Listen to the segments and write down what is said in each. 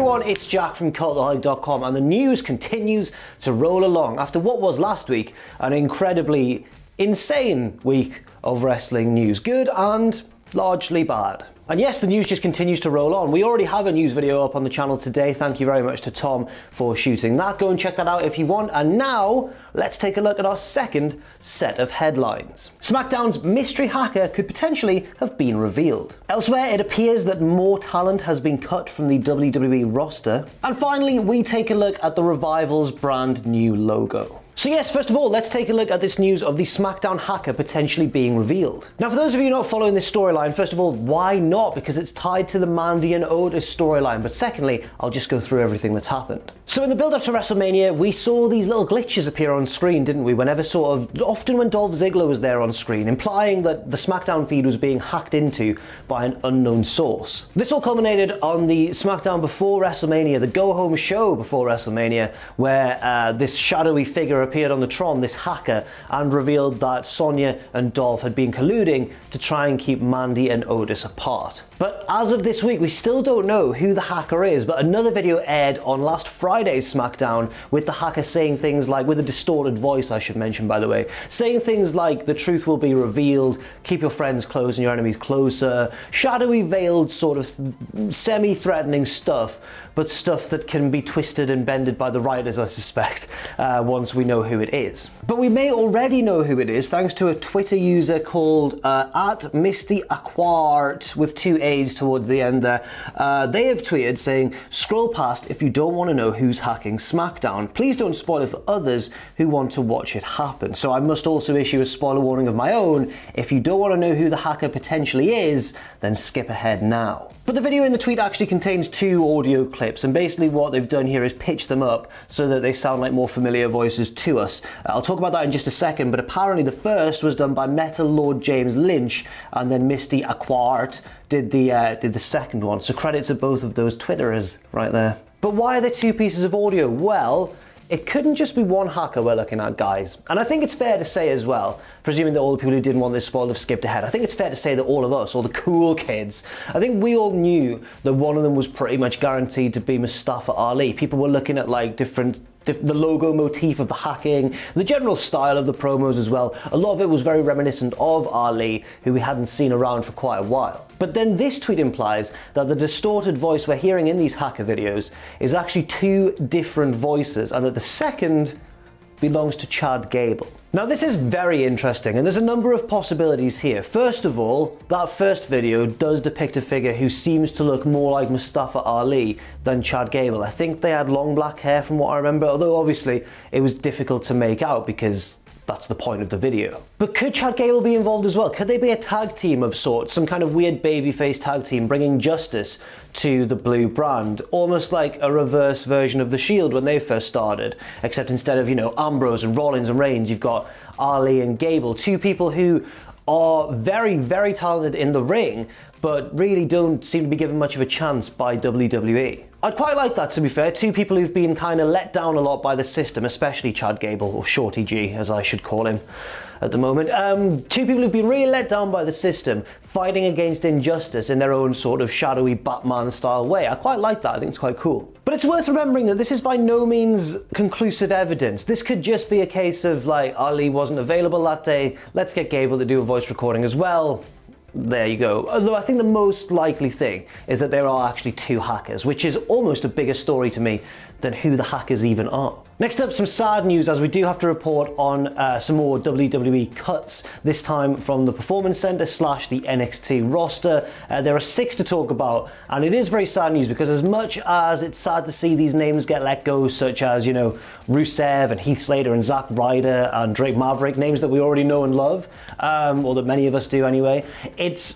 everyone, it's Jack from Cultaholic.com, and the news continues to roll along after what was last week an incredibly insane week of wrestling news, good and largely bad. And yes, the news just continues to roll on. We already have a news video up on the channel today. Thank you very much to Tom for shooting that. Go and check that out if you want. And now, let's take a look at our second set of headlines. SmackDown's mystery hacker could potentially have been revealed. Elsewhere, it appears that more talent has been cut from the WWE roster. And finally, we take a look at the Revival's brand new logo. So yes, first of all, let's take a look at this news of the SmackDown hacker potentially being revealed. Now, for those of you not following this storyline, first of all, why not? Because it's tied to the Mandy and Otis storyline. But secondly, I'll just go through everything that's happened. So in the build-up to WrestleMania, we saw these little glitches appear on screen, didn't we? Often when Dolph Ziggler was there on screen, implying that the SmackDown feed was being hacked into by an unknown source. This all culminated on the SmackDown before WrestleMania, the go-home show before WrestleMania, where this shadowy figure appeared on the Tron, this hacker, and revealed that Sonya and Dolph had been colluding to try and keep Mandy and Otis apart. But as of this week, we still don't know who the hacker is, but another video aired on last Friday's SmackDown with the hacker saying things like, with a distorted voice I should mention by the way, saying things like the truth will be revealed, keep your friends close and your enemies closer, shadowy veiled sort of semi-threatening stuff, but stuff that can be twisted and bended by the writers, I suspect, once we know who it is. But we may already know who it is thanks to a Twitter user called @MistyAquart with two A's towards the end there. They have tweeted saying, scroll past if you don't want to know who's hacking SmackDown. Please don't spoil it for others who want to watch it happen. So I must also issue a spoiler warning of my own. If you don't want to know who the hacker potentially is, then skip ahead now. But the video in the tweet actually contains two audio clips, and basically what they've done here is pitch them up so that they sound like more familiar voices to us. I'll talk about that in just a second, but apparently the first was done by Metal Lord James Lynch, and then Misty Aquart did the second one. So credits to both of those Twitterers right there. But why are there two pieces of audio? Well, it couldn't just be one hacker we're looking at, guys. And I think it's fair to say as well, presuming that all the people who didn't want this spoiled have skipped ahead, I think it's fair to say that all of us, all the cool kids, I think we all knew that one of them was pretty much guaranteed to be Mustafa Ali. People were looking at like the logo motif of the hacking, the general style of the promos as well. A lot of it was very reminiscent of Ali, who we hadn't seen around for quite a while. But then this tweet implies that the distorted voice we're hearing in these hacker videos is actually two different voices, and that the second belongs to Chad Gable. Now this is very interesting, and there's a number of possibilities here. First of all, that first video does depict a figure who seems to look more like Mustafa Ali than Chad Gable. I think they had long black hair from what I remember, although obviously it was difficult to make out because that's the point of the video. But could Chad Gable be involved as well? Could they be a tag team of sorts? Some kind of weird babyface tag team bringing justice to the blue brand? Almost like a reverse version of The Shield when they first started. Except instead of, Ambrose and Rollins and Reigns, you've got Ali and Gable. Two people who are very, very talented in the ring, but really don't seem to be given much of a chance by WWE. I'd quite like that, to be fair. Two people who've been kind of let down a lot by the system, especially Chad Gable, or Shorty G, as I should call him at the moment. Two people who've been really let down by the system, fighting against injustice in their own sort of shadowy Batman-style way. I quite like that. I think it's quite cool. But it's worth remembering that this is by no means conclusive evidence. This could just be a case of, like, Ali wasn't available that day, let's get Gable to do a voice recording as well. There you go. Although I think the most likely thing is that there are actually two hackers, which is almost a bigger story to me than who the hackers even are. Next up, some sad news, as we do have to report on some more WWE cuts, this time from the Performance Center / the NXT roster. There are 6 to talk about, and it is very sad news because as much as it's sad to see these names get let go, such as, Rusev and Heath Slater and Zack Ryder and Drake Maverick, names that we already know and love, or that many of us do anyway, it's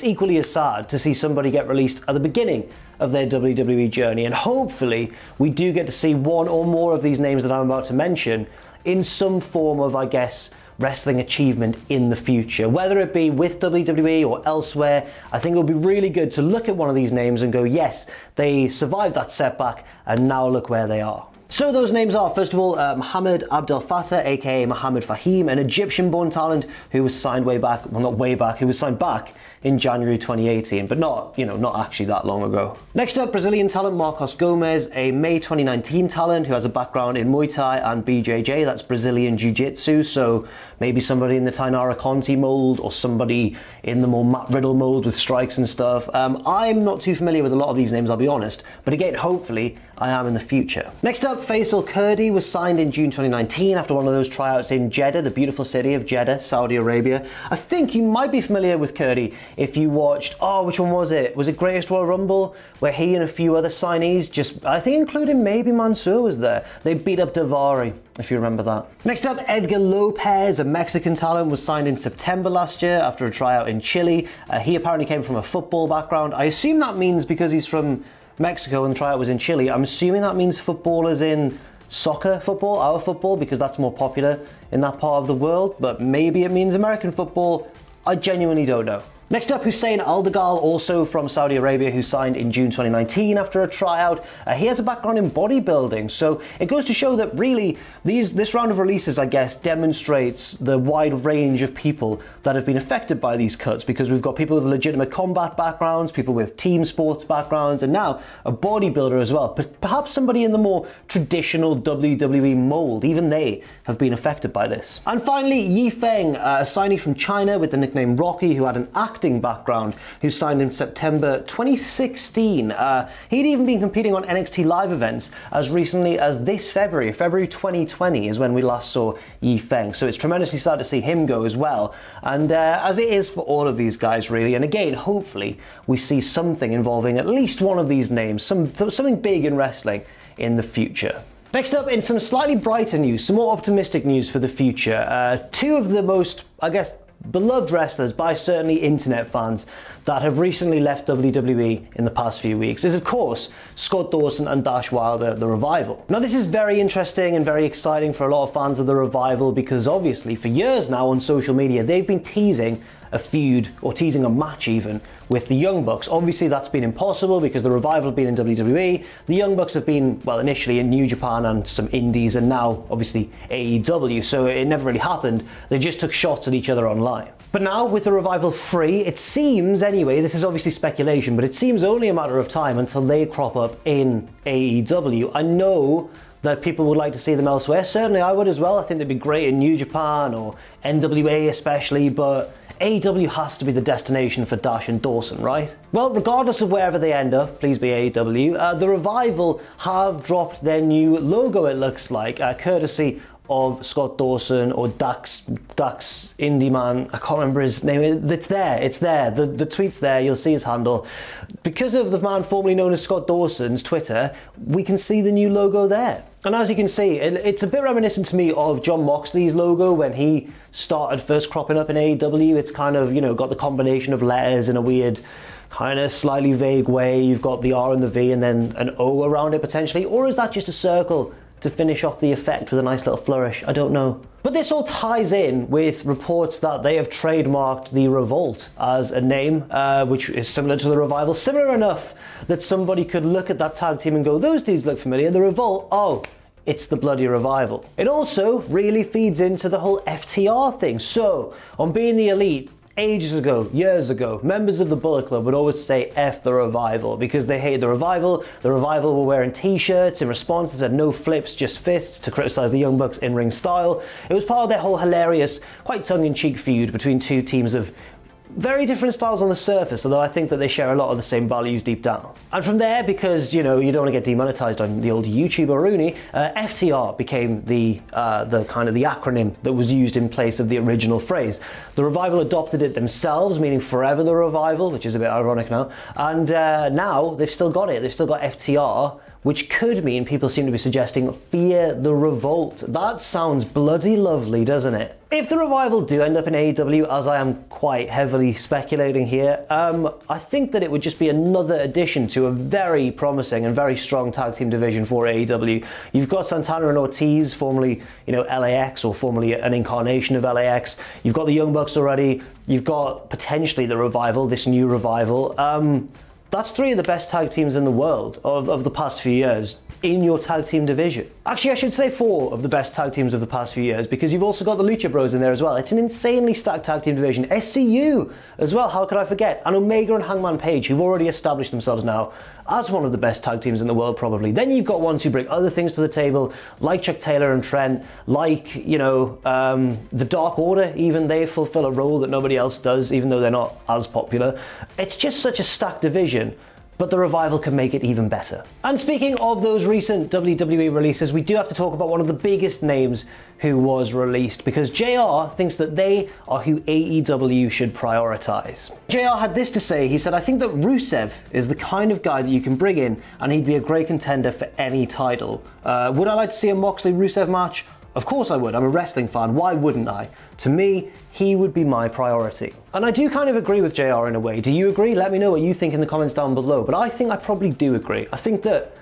equally as sad to see somebody get released at the beginning of their WWE journey, and hopefully we do get to see one or more of these names that I'm about to mention in some form of, I guess, wrestling achievement in the future, whether it be with WWE or elsewhere. I think it would be really good to look at one of these names and go, yes, they survived that setback and now look where they are. So those names are, first of all, Mohammed Abdel Fattah, aka Mohammed Fahim, an Egyptian-born talent who was signed who was signed back in January 2018, but not actually that long ago. Next up, Brazilian talent Marcos Gomes, a May 2019 talent who has a background in Muay Thai and BJJ, that's Brazilian Jiu-Jitsu, so maybe somebody in the Tainara Conti mold or somebody in the more Matt Riddle mold with strikes and stuff. I'm not too familiar with a lot of these names, I'll be honest, but again, hopefully I am in the future. Next up, Faisal Kurdi was signed in June 2019 after one of those tryouts in Jeddah, the beautiful city of Jeddah, Saudi Arabia. I think you might be familiar with Kurdi if you watched, which one was it? Was it Greatest Royal Rumble, where he and a few other signees, I think including maybe Mansoor was there, they beat up Davari, if you remember that. Next up, Edgar Lopez, a Mexican talent, was signed in September last year after a tryout in Chile. He apparently came from a football background. I assume that means because he's from Mexico and the tryout was in Chile, I'm assuming that means footballers in soccer football, our football, because that's more popular in that part of the world, but maybe it means American football. I genuinely don't know. Next up, Hussein Aldegal, also from Saudi Arabia, who signed in June 2019 after a tryout. He has a background in bodybuilding, so it goes to show that really this round of releases, I guess, demonstrates the wide range of people that have been affected by these cuts, because we've got people with legitimate combat backgrounds, people with team sports backgrounds, and now a bodybuilder as well. Perhaps somebody in the more traditional WWE mold, even they have been affected by this. And finally, Yi Feng, a signee from China with the nickname Rocky, who had an acting background, who signed in September 2016. He'd even been competing on NXT live events as recently as this February 2020 is when we last saw Yi Feng. So it's tremendously sad to see him go as well. And as it is for all of these guys really, and again, hopefully we see something involving at least one of these names, something big in wrestling in the future. Next up, in some slightly brighter news, some more optimistic news for the future, two of the most, I guess, beloved wrestlers by certainly internet fans that have recently left WWE in the past few weeks is, of course, Scott Dawson and Dash Wilder, The Revival. Now, this is very interesting and very exciting for a lot of fans of The Revival, because obviously for years now on social media they've been teasing a feud, or teasing a match even, with the Young Bucks. Obviously that's been impossible because the Revival have been in WWE. The Young Bucks have been, well, initially in New Japan and some indies, and now obviously AEW, so it never really happened. They just took shots at each other online. But now with the Revival free, it seems anyway, this is obviously speculation, but it seems only a matter of time until they crop up in AEW. I know that people would like to see them elsewhere. Certainly I would as well. I think they'd be great in New Japan or NWA especially, but AEW has to be the destination for Dash and Dawson, right? Well, regardless of wherever they end up, please be AEW, the Revival have dropped their new logo, it looks like, courtesy of Scott Dawson or Dax Indie Man. I can't remember his name. It's there. The tweet's there. You'll see his handle. Because of the man formerly known as Scott Dawson's Twitter, we can see the new logo there. And as you can see, it's a bit reminiscent to me of Jon Moxley's logo when he started first cropping up in AEW. It's kind of, got the combination of letters in a weird, kind of slightly vague way. You've got the R and the V and then an O around it potentially. Or is that just a circle to finish off the effect with a nice little flourish? I don't know. But this all ties in with reports that they have trademarked the Revolt as a name, which is similar to the Revival. Similar enough that somebody could look at that tag team and go, those dudes look familiar. The Revolt, oh, it's the bloody Revival. It also really feeds into the whole FTR thing. So, on Being the Elite, ages ago, years ago, members of the Bullet Club would always say F the Revival because they hate the Revival. The Revival were wearing t-shirts in response that said no flips, just fists, to criticize the Young Bucks in-ring style. It was part of their whole hilarious, quite tongue-in-cheek feud between two teams of very different styles on the surface, although I think that they share a lot of the same values deep down. And from there, because you don't want to get demonetized on the old YouTuber Rooney, FTR became the kind of the acronym that was used in place of the original phrase. The Revival adopted it themselves, meaning Forever the Revival, which is a bit ironic now. And now they've still got it. They've still got FTR, which could mean, people seem to be suggesting, Fear the Revolt. That sounds bloody lovely, doesn't it? If the Revival do end up in AEW, as I am quite heavily speculating here, I think that it would just be another addition to a very promising and very strong tag team division for AEW. You've got Santana and Ortiz, formerly, LAX, or formerly an incarnation of LAX. You've got the Young Bucks already. You've got potentially the Revival, this new Revival. That's three of the best tag teams in the world of the past few years in your tag team division. Actually, I should say four of the best tag teams of the past few years, because you've also got the Lucha Bros in there as well. It's an insanely stacked tag team division. SCU as well, how could I forget? And Omega and Hangman Page, who've already established themselves now as one of the best tag teams in the world, probably. Then you've got ones who bring other things to the table, like Chuck Taylor and Trent, like, you know, the Dark Order. Even they fulfill a role that nobody else does, even though they're not as popular. It's just such a stacked division, but the Revival can make it even better. And speaking of those recent WWE releases, we do have to talk about one of the biggest names who was released, because JR thinks that they are who AEW should prioritize. JR had this to say. He said, "I think that Rusev is the kind of guy that you can bring in and he'd be a great contender for any title. Would I like to see a Moxley-Rusev match? Of course I would. I'm a wrestling fan. Why wouldn't I? To me, he would be my priority." And I do kind of agree with JR in a way. Do you agree? Let me know what you think in the comments down below. But I think I probably do agree. I think that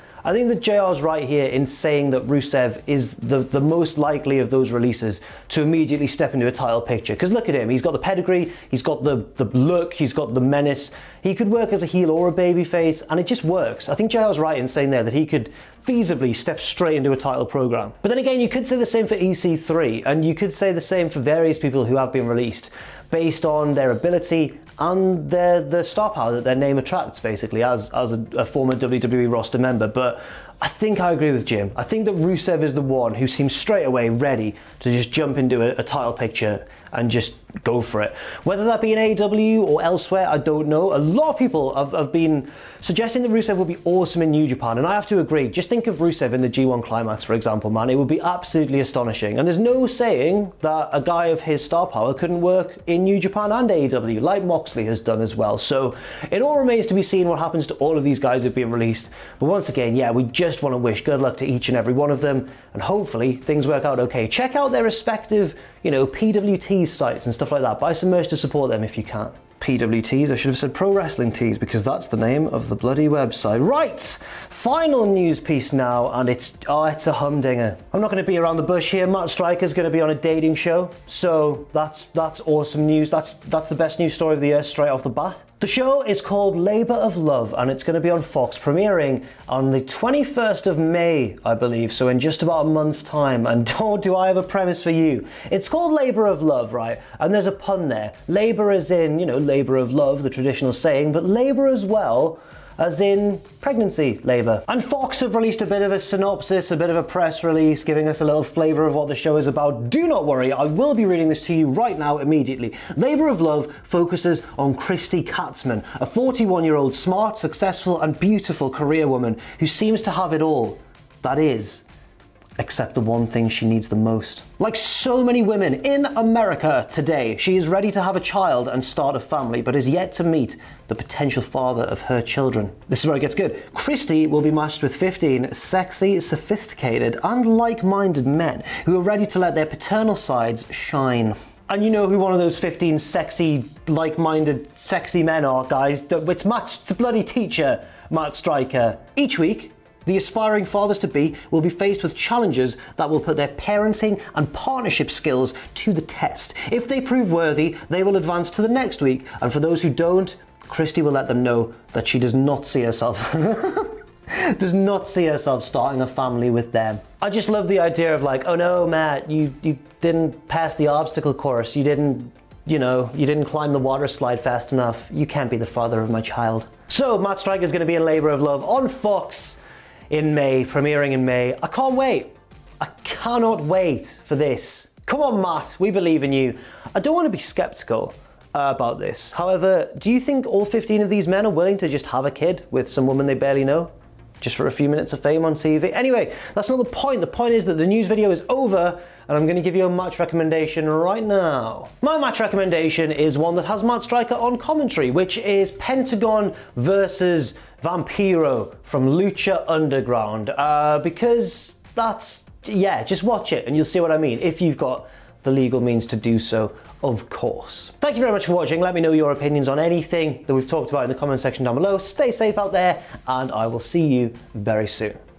JR's right here in saying that Rusev is the most likely of those releases to immediately step into a title picture. Because look at him, he's got the pedigree, he's got the look, he's got the menace. He could work as a heel or a babyface, and it just works. I think JR's right in saying there that he could feasibly step straight into a title program. But then again, you could say the same for EC3, and you could say the same for various people who have been released based on their ability and the star power that their name attracts, basically, as a former WWE roster member. But I think I agree with Jim. I think that Rusev is the one who seems straight away ready to just jump into a title picture and just go for it. Whether that be in AEW or elsewhere, I don't know. A lot of people have been suggesting that Rusev would be awesome in New Japan, and I have to agree. Just think of Rusev in the G1 Climax, for example, man. It would be absolutely astonishing. And there's no saying that a guy of his star power couldn't work in New Japan and AEW, like Moxley has done as well. So it all remains to be seen what happens to all of these guys who've been released. But once again, yeah, we just want to wish good luck to each and every one of them, and hopefully things work out okay. Check out their respective, you know, PWT sites and stuff like that. Buy some merch to support them if you can. PWTs, I should have said Pro Wrestling Tees, because that's the name of the bloody website. Right, final news piece now, and it's a humdinger. I'm not going to be around the bush here. Matt Striker's going to be on a dating show, so that's awesome news. That's the best news story of the year straight off the bat. The show is called Labour of Love, and it's going to be on Fox, premiering on the 21st of May, I believe, so in just about a month's time. And oh, do I have a premise for you. It's called Labour of Love, right? And there's a pun there. Labour as in, you know, labour of love, the traditional saying, but labour as well as in pregnancy labour. And Fox have released a bit of a synopsis, a bit of a press release, giving us a little flavour of what the show is about. Do not worry, I will be reading this to you right now immediately. Labour of Love focuses on Christy Katzman, a 41-year-old smart, successful and beautiful career woman who seems to have it all. That is, except the one thing she needs the most. Like so many women in America today, she is ready to have a child and start a family, but is yet to meet the potential father of her children. This is where it gets good. Christy will be matched with 15 sexy, sophisticated, and like-minded men who are ready to let their paternal sides shine. And you know who one of those 15 sexy, like-minded, sexy men are, guys? It's Matt's bloody teacher, Matt Striker. Each week, the aspiring fathers-to-be will be faced with challenges that will put their parenting and partnership skills to the test. If they prove worthy, they will advance to the next week, and for those who don't, Christy will let them know that she does not see herself starting a family with them. I just love the idea of like, oh no, Matt, you didn't pass the obstacle course, you didn't climb the water slide fast enough, you can't be the father of my child. So Matt Striker is going to be in Labour of Love on Fox in May, premiering in May. I can't wait. I cannot wait for this. Come on, Matt, we believe in you. I don't want to be skeptical about this. However, do you think all 15 of these men are willing to just have a kid with some woman they barely know? Just for a few minutes of fame on TV? Anyway, that's not the point. The point is that the news video is over, and I'm going to give you a match recommendation right now. My match recommendation is one that has Matt Striker on commentary, which is Pentagon versus Vampiro from Lucha Underground, because just watch it and you'll see what I mean, if you've got the legal means to do so, of course. Thank you very much for watching. Let me know your opinions on anything that we've talked about in the comment section down below. Stay safe out there, and I will see you very soon.